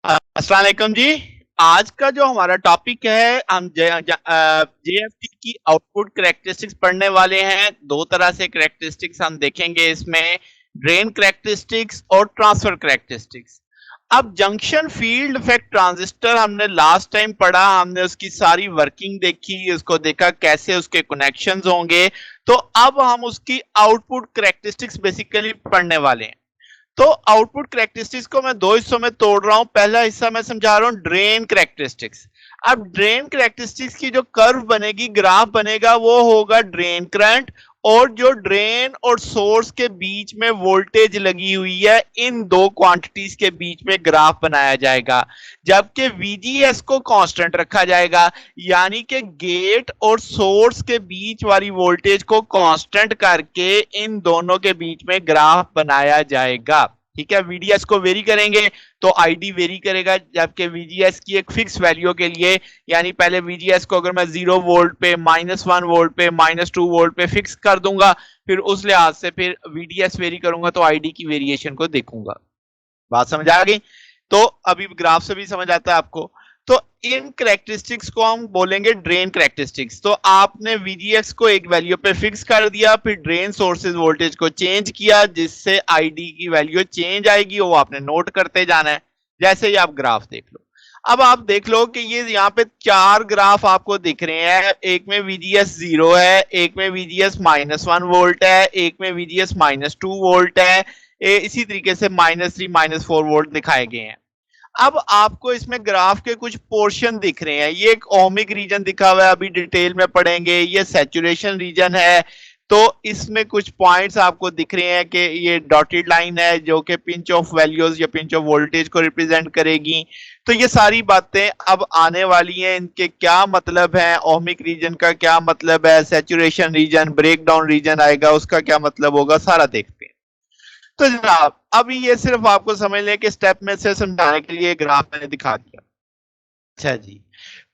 अस्सलाम वालेकुम जी। आज का जो हमारा टॉपिक है, हम जेएफटी की आउटपुट कैरेक्टरिस्टिक्स पढ़ने वाले हैं। दो तरह से कैरेक्टरिस्टिक्स हम देखेंगे इसमें, ड्रेन कैरेक्टरिस्टिक्स और ट्रांसफर कैरेक्टरिस्टिक्स। अब जंक्शन फील्ड इफेक्ट ट्रांजिस्टर हमने लास्ट टाइम पढ़ा, हमने उसकी सारी वर्किंग देखी, उसको देखा कैसे उसके कनेक्शंस होंगे। तो अब हम उसकी आउटपुट कैरेक्टरिस्टिक्स बेसिकली पढ़ने वाले हैं। तो आउटपुट कैरेक्टरिस्टिक्स को मैं दो हिस्सों में तोड़ रहा हूं। पहला हिस्सा मैं समझा रहा हूं ड्रेन कैरेक्टरिस्टिक्स। अब ड्रेन कैरेक्टरिस्टिक्स की जो कर्व बनेगी, ग्राफ बनेगा, वो होगा ड्रेन करंट, और जो ड्रेन और सोर्स के बीच में वोल्टेज लगी हुई है, इन दो क्वांटिटीज के बीच में ग्राफ बनाया जाएगा। जबकि वीजीएस को कांस्टेंट रखा जाएगा, यानी कि गेट और सोर्स के बीच वाली वोल्टेज को कांस्टेंट करके इन दोनों के बीच में ग्राफ बनाया जाएगा। ठीक है, वीडीएस को वेरी करेंगे तो आईडी वेरी करेगा, जबकि वीजीएस की एक फिक्स वैल्यू के लिए, यानी पहले वीजीएस को अगर मैं 0 वोल्ट पे, -1 वोल्ट पे, -2 वोल्ट पे फिक्स कर दूंगा, फिर उस लिहाज से फिर वीडीएस वेरी करूंगा तो आईडी की वेरिएशन को देखूंगा। बात समझ आ गई? तो अभी ग्राफ से भी समझ आता है आपको। तो इन कैरेक्टरिस्टिक्स को हम बोलेंगे ड्रेन कैरेक्टरिस्टिक्स। तो आपने वीजीएस को एक वैल्यू पे फिक्स कर दिया, फिर ड्रेन सोर्सेज वोल्टेज को चेंज किया, जिससे आईडी की वैल्यू चेंज आएगी, वो आपने नोट करते जाना है। जैसे ही आप ग्राफ देख लो, अब आप देख लो कि ये यहाँ पे चार ग्राफ आपको दिख रहे हैं। एक में वीजीएस 0 है, एक में वीजीएस -1 वोल्ट है, एक में वीजीएस -2 वोल्ट है, इसी तरीके से -3 -4 वोल्ट दिखाए गए हैं। अब आपको इसमें ग्राफ के कुछ पोर्शन दिख रहे हैं। ये एक ओमिक रीजन दिखा हुआ है, अभी डिटेल में पढ़ेंगे। ये सैचुरेशन रीजन है। तो इसमें कुछ पॉइंट्स आपको दिख रहे हैं कि ये डॉटेड लाइन है जो कि पिंच ऑफ वैल्यूज या पिंच ऑफ वोल्टेज को रिप्रेजेंट करेगी। तो ये सारी बातें अब आने वाली हैं, इनके क्या मतलब है, ओमिक रीजन का क्या मतलब है, सैचुरेशन रीजन, ब्रेकडाउन रीजन आएगा उसका क्या मतलब होगा, सारा देखते हैं। तो जनाब अभी ये सिर्फ आपको समझ लें कि स्टेप में से समझाने के लिए ग्राफ मैंने दिखा दिया। अच्छा जी।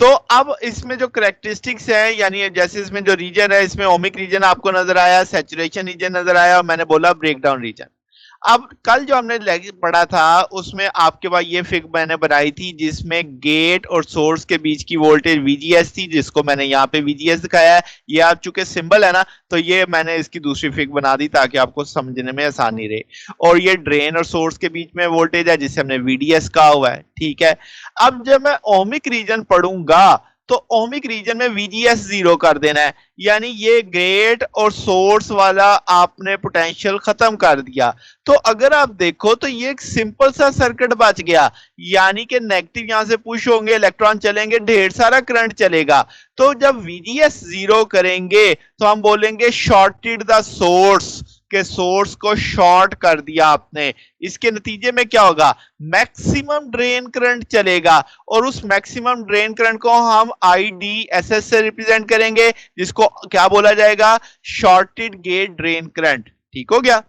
तो अब इसमें जो करेक्टरिस्टिक्स है, यानी जैसे इसमें जो रीजन है, इसमें ओमिक रीजन आपको नजर आया, सैचुरेशन रीजन नजर आया, और मैंने बोला ब्रेकडाउन रीजन। अब कल जो हमने पढ़ा था उसमें आपके पास ये फिग मैंने बनाई थी, जिसमें गेट और सोर्स के बीच की वोल्टेज वीजीएस थी, जिसको मैंने यहाँ पे वीजीएस दिखाया है। ये आप चूंकि सिंबल है ना, तो ये मैंने इसकी दूसरी फिग बना दी ताकि आपको समझने में आसानी रहे। और ये ड्रेन और सोर्स के बीच में वोल्टेज है, जिसे हमने वीडीएस कहा हुआ है। ठीक है। अब जब मैं ओमिक रीजन पढ़ूंगा, तो ओमिक रीजन में वीजीएस 0 कर देना है, यानी ये गेट और सोर्स वाला आपने पोटेंशियल खत्म कर दिया। तो अगर आप देखो तो ये एक सिंपल सा सर्किट बच गया, यानी कि नेगेटिव यहां से पुश होंगे, इलेक्ट्रॉन चलेंगे, ढेर सारा करंट चलेगा। तो जब वीजीएस 0 करेंगे तो हम बोलेंगे शॉर्टेड द सोर्स, के सोर्स को शॉर्ट कर दिया आपने। इसके नतीजे में क्या होगा, मैक्सिमम ड्रेन करंट चलेगा, और उस मैक्सिमम ड्रेन करंट को हम आईडीएसएस से रिप्रेजेंट करेंगे, जिसको क्या बोला जाएगा, शॉर्टेड गेट ड्रेन करंट। ठीक हो गया?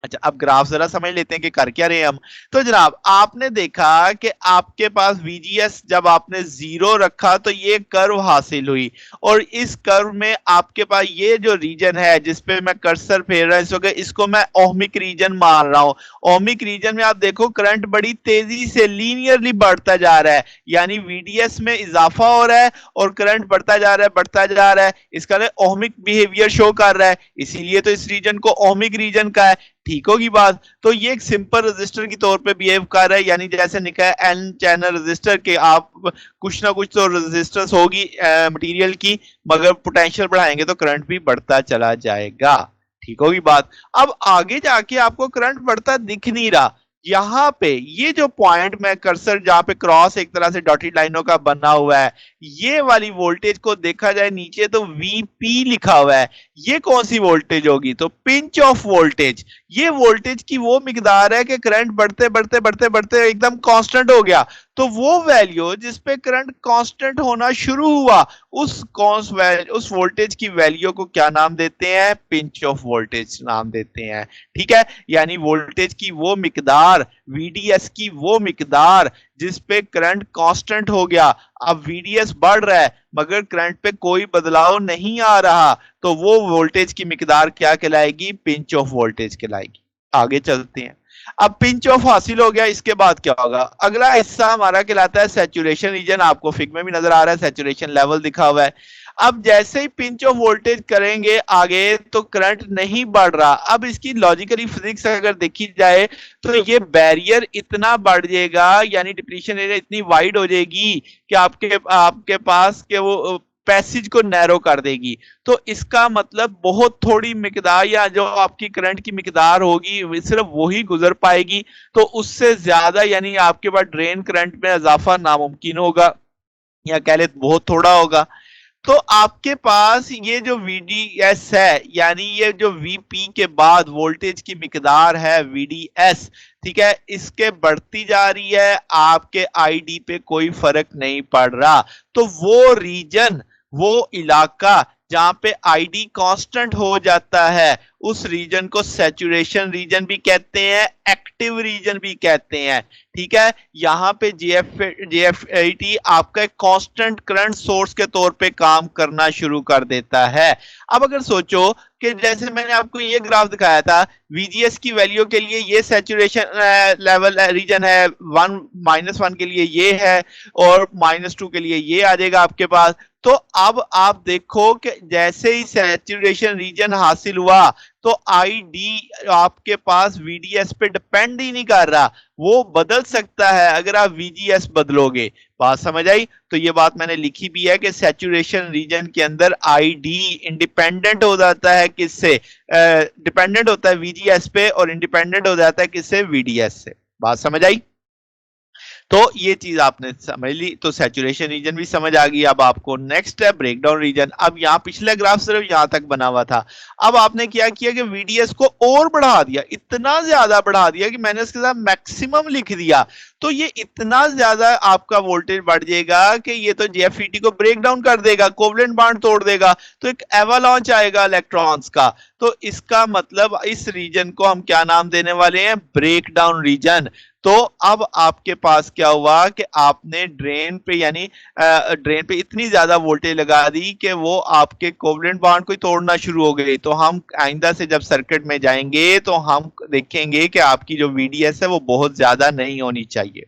अच्छा, अब ग्राफ जरा समझ लेते हैं कि कर क्या रहे हैं हम। तो जनाब आपने देखा कि आपके पास वीजीएस जब आपने 0 रखा तो ये कर्व हासिल हुई, और इस कर्व में आपके पास ये जो रीजन है जिसपे मैं कर्सर फेर रहा हूं, इसको मैं ओमिक रीजन मान रहा हूं। ओमिक रीजन में आप देखो करंट बड़ी तेजी से लीनियरली बढ़ता जा रहा है, यानी वीडीएस में इजाफा हो रहा है और करंट बढ़ता जा रहा है, बढ़ता जा रहा है। इसका ओमिक बिहेवियर शो कर रहा है, इसीलिए तो इस रीजन को ओमिक रीजन का है। ठीक होगी बात? तो ये एक सिंपल रजिस्टर की तौर पे बिहेव कर रहा है, यानी जैसे निकला है एन चैनल रजिस्टर के, आप कुछ ना कुछ तो रेजिस्टेंस होगी मटेरियल की, मगर पोटेंशियल बढ़ाएंगे तो करंट भी बढ़ता चला जाएगा। ठीक होगी बात? अब आगे जाके आपको करंट बढ़ता दिख नहीं रहा। यहां पे ये जो पॉइंट में कर्सर जहां पे क्रॉस एक तरह से डॉटेड लाइनों का बना हुआ है, ये वाली वोल्टेज को देखा जाए नीचे तो वीपी लिखा हुआ है। ये कौन सी वोल्टेज होगी, तो पिंच ऑफ वोल्टेज। ये वोल्टेज की वो मिकदार है कि करंट बढ़ते बढ़ते बढ़ते बढ़ते एकदम कांस्टेंट हो गया। तो वो वैल्यू जिस पे करंट कांस्टेंट होना शुरू हुआ, उस वोल्टेज की वैल्यू को क्या नाम देते हैं, पिंच ऑफ वोल्टेज नाम देते हैं। ठीक है, यानी वोल्टेज की वो मिकदार, वीडीएस की वो मिकदार जिस पे करंट कांस्टेंट हो गया। अब वीडीएस बढ़ रहा है मगर करंट पे कोई बदलाव नहीं आ रहा, तो वो वोल्टेज की मिकदार क्या कहलाएगी, पिंच ऑफ वोल्टेज कहलाएगी। आगे चलते हैं। अब पिंच ऑफ हासिल हो गया, इसके बाद क्या होगा? अगला हिस्सा हमारा कहलाता है सैचुरेशन रीजन। आपको फिग में भी नजर आ रहा है, सैचुरेशन लेवल दिखा हुआ है। अब जैसे ही पिंच ऑफ वोल्टेज करेंगे आगे तो करंट नहीं बढ़ रहा। अब इसकी लॉजिकली फिजिक्स अगर देखी जाए तो ये बैरियर इतना बढ़ जाएगा, यानी डिप्लीशन एरिया इतनी वाइड हो जाएगी कि आपके आपके पास के वो पैसेज को नैरो कर देगी। तो इसका मतलब बहुत थोड़ी मिकदार या जो आपकी करंट की मिकदार होगी सिर्फ वही गुजर पाएगी। तो उससे ज्यादा यानी आपके पास ड्रेन करंट में इजाफा नामुमकिन होगा, या कह ले बहुत थोड़ा होगा। तो आपके पास ये जो VDS है, यानी ये जो VP के बाद वोल्टेज की मिकदार है VDS, ठीक है, इसके बढ़ती जा रही है, आपके ID पे कोई फर्क नहीं पड़ रहा। तो वो रीजन, वो इलाका जहां पे ID कांस्टेंट हो जाता है, उस रीजन को सैचुरेशन रीजन भी कहते हैं, एक्टिव रीजन भी कहते हैं। ठीक है, यहां पे JFET आपका एक कांस्टेंट करंट सोर्स के तौर पे काम करना शुरू कर देता है। अब अगर सोचो कि जैसे मैंने आपको ये ग्राफ दिखाया था, VGS की वैल्यू के लिए ये सैचुरेशन लेवल रीजन है, 1 के लिए ये है, और -2 के लिए ये आ जाएगा आपके पास। तो अब आप देखो कि जैसे ही सैचुरेशन रीजन हासिल हुआ तो ID आपके पास VDS पे डिपेंड ही नहीं कर रहा, वो बदल सकता है अगर आप VGS बदलोगे। बात समझ आई? तो ये बात मैंने लिखी भी है कि सैचुरेशन रीजन के अंदर ID इंडिपेंडेंट हो जाता है किससे? डिपेंडेंट होता है VGS पे, और इंडिपेंडेंट हो जाता है किससे? VDS से। बात समझ आई? तो ये चीज आपने समझ ली, तो सैचुरेशन रीजन भी समझ आ गई। अब आपको नेक्स्ट है ब्रेकडाउन रीजन। अब यहाँ पिछला ग्राफ सिर्फ यहां तक बना हुआ था, अब आपने क्या किया कि VDS को और बढ़ा दिया, इतना ज्यादा बढ़ा दिया कि मैंने इसके साथ मैक्सिमम लिख दिया। तो ये इतना ज्यादा आपका वोल्टेज बढ़ जाएगा कि ये तो JFET को ब्रेक डाउन कर देगा, कोवलेंट बॉन्ड तोड़ देगा, तो एक एवालांच आएगा इलेक्ट्रॉन्स का। तो इसका मतलब इस रीजन को हम क्या नाम देने वाले हैं? Break down reason. तो अब आपके पास क्या हुआ कि आपने ड्रेन पे, यानी ड्रेन पे इतनी ज्यादा वोल्टेज लगा दी कि वो आपके कोवलेंट बॉन्ड को तोड़ना शुरू हो गई। तो हम आइंदा से जब सर्किट में जाएंगे तो हम देखेंगे कि आपकी जो VDS है वो बहुत ज्यादा नहीं होनी चाहिए।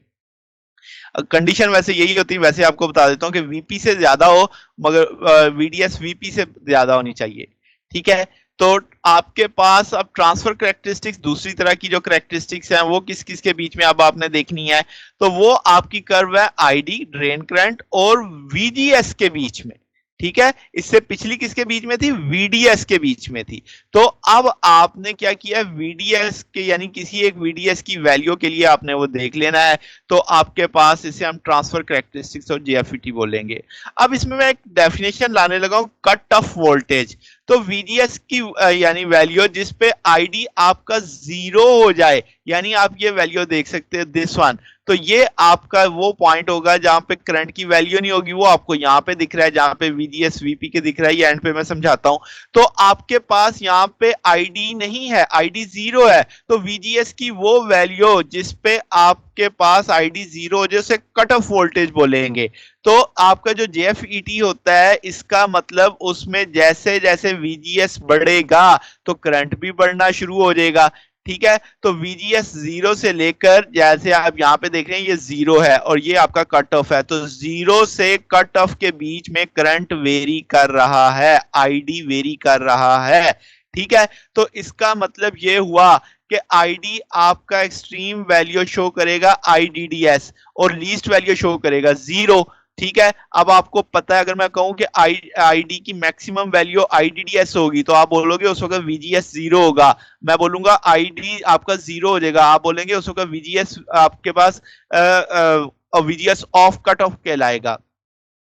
कंडीशन वैसे यही होती है, वैसे आपको बता देता हूं कि VP से ज्यादा हो, मगर VDS VP से ज्यादा होनी चाहिए। ठीक है, तो आपके पास अब ट्रांसफर कैरेक्टरिस्टिक्स, दूसरी तरह की जो कैरेक्टरिस्टिक्स हैं वो किस किस के बीच में अब आपने देखनी है। तो वो आपकी कर्व है ID ड्रेन करंट और VGS के बीच में। ठीक है, इससे पिछली किसके बीच में थी? VDS के बीच में थी। तो अब आपने क्या किया? VDS के, यानी किसी एक VDS की वैल्यू के लिए आपने वो देख लेना है। तो आपके पास इसे हम ट्रांसफर कैरेक्टरिस्टिक्स और JFET बोलेंगे। अब इसमें मैं एक डेफिनेशन लाने लगा हूं, कट ऑफ वोल्टेज। तो VGS की यानी वैल्यू जिस पे ID आपका 0 हो जाए, यानी आप ये वैल्यू देख सकते हैं दिस वन, तो ये आपका वो पॉइंट होगा जहां पे करंट की वैल्यू नहीं होगी। वो आपको यहाँ पे दिख रहा है, जहां पे VGS VP के दिख रहा है, ये एंड पे मैं समझाता हूं। तो आपके पास यहाँ पे ID नहीं है, ID 0 है, तो VGS की वो वैल्यू जिस पे आपके पास ID 0 हो जाए उसे कट ऑफ वोल्टेज बोलेंगे। तो आपका जो JFET होता है, इसका मतलब उसमें जैसे जैसे VGS बढ़ेगा तो करंट भी बढ़ना शुरू हो जाएगा। ठीक है, तो VGS 0 से लेकर, जैसे आप यहाँ पे देख रहे हैं ये 0 है और ये आपका कट ऑफ है, तो 0 से कट ऑफ के बीच में करंट वेरी कर रहा है, ID वेरी कर रहा है। ठीक है, तो इसका मतलब ये हुआ कि ID आपका एक्सट्रीम वैल्यू शो करेगा IDDS, और लीस्ट वैल्यू शो करेगा 0। ठीक है, अब आपको पता है, अगर मैं कहूं कि ID की मैक्सिमम वैल्यू IDDS होगी तो आप बोलोगे उस वक्त VGS 0 होगा। मैं बोलूंगा ID आपका 0 हो जाएगा, आप बोलेंगे उस वक्त VGS आपके पास VGS ऑफ कट ऑफ कहलाएगा।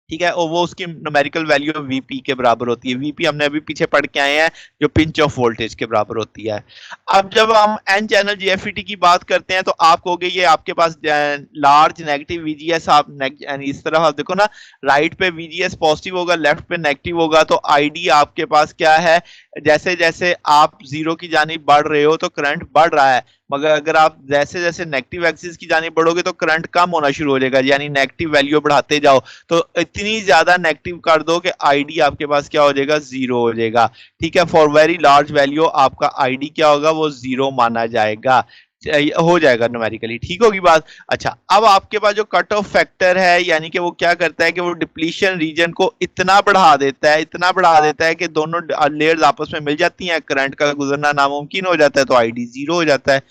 ठीक है, और वो उसकी न्यूमेरिकल वैल्यू VP के बराबर होती है। VP हमने अभी पीछे पढ़ के आए हैं, जो पिंच ऑफ वोल्टेज के बराबर होती है। अब जब हम N चैनल JFET की बात करते हैं तो आप कहोगे ये आपके पास लार्ज नेगेटिव VGS, आप इस तरह आप देखो ना, राइट पे VGS पॉजिटिव होगा, लेफ्ट पे नेगेटिव होगा, तो ID आपके पास क्या है? जैसे जैसे आप 0 की जानिब बढ़ रहे हो तो करंट बढ़ रहा है, मगर अगर आप जैसे जैसे नेगेटिव एक्सिस की जानिब बढ़ोगे तो करंट कम होना शुरू हो जाएगा, यानी नेगेटिव वैल्यू बढ़ाते जाओ। तो इतनी ज्यादा नेगेटिव कर दो कि ID आपके पास क्या हो जाएगा? 0 हो जाएगा। ठीक है, फॉर वेरी लार्ज वैल्यू आपका ID क्या होगा? वो 0 माना जाएगा। हो जाएगा न्यूमेरिकली, ठीक होगी बात। अच्छा, अब आपके पास जो कट ऑफ फैक्टर है, यानी कि वो क्या करता है कि वो डिप्लीशन रीजन को इतना बढ़ा देता है, इतना बढ़ा देता है कि दोनों लेयर्स आपस में मिल जाती हैं, करंट का गुजरना नामुमकिन हो जाता है, तो आईडी जीरो हो जाता है।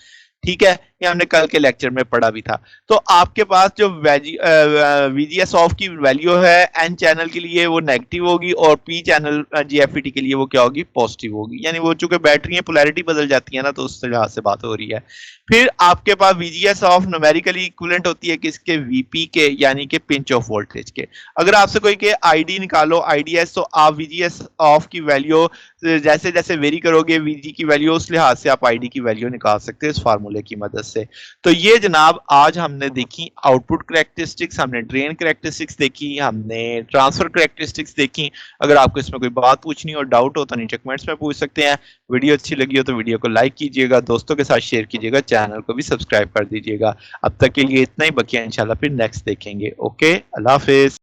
ठीक है, ये हमने कल के लेक्चर में पढ़ा भी था। तो आपके पास जो वीजीएस ऑफ की वैल्यू है एन चैनल के लिए वो नेगेटिव होगी, और पी चैनल जीएफईटी के लिए वो क्या होगी, पॉजिटिव होगी। यानी वो चूंकि बैटरी पोलैरिटी बदल जाती है ना, तो उस लिहाज से बात हो रही है। फिर आपके पास वीजीएस ऑफ न्यूमेरिकली इक्विवेलेंट होती है किसके, वीपी के, यानी कि पिंच ऑफ वोल्टेज के। अगर आपसे कोई के आईडी निकालो, आईडीएस, तो आप वीजीएस ऑफ की वैल्यू जैसे जैसे वेरी करोगे वीजी की वैल्यू, उस लिहाज से आप आईडी की वैल्यू निकाल सकते हैं इस फार्मूले की मदद से। तो ये जनाब आज हमने देखी आउटपुट करैक्टरिस्टिक्स, हमने ड्रेन करैक्टरिस्टिक्स देखी, हमने ट्रांसफर करैक्टरिस्टिक्स देखी। अगर आपको इसमें कोई बात पूछनी और डाउट हो तो नीचे कमेंट्स में पूछ सकते हैं। वीडियो अच्छी लगी हो तो वीडियो को लाइक कीजिएगा, दोस्तों के साथ शेयर कीजिएगा, चैनल को भी सब्सक्राइब कर दीजिएगा। अब तक के लिए इतना ही, बकिया इंशाल्लाह फिर नेक्स्ट देखेंगे। ओके, अल्लाह हाफिज।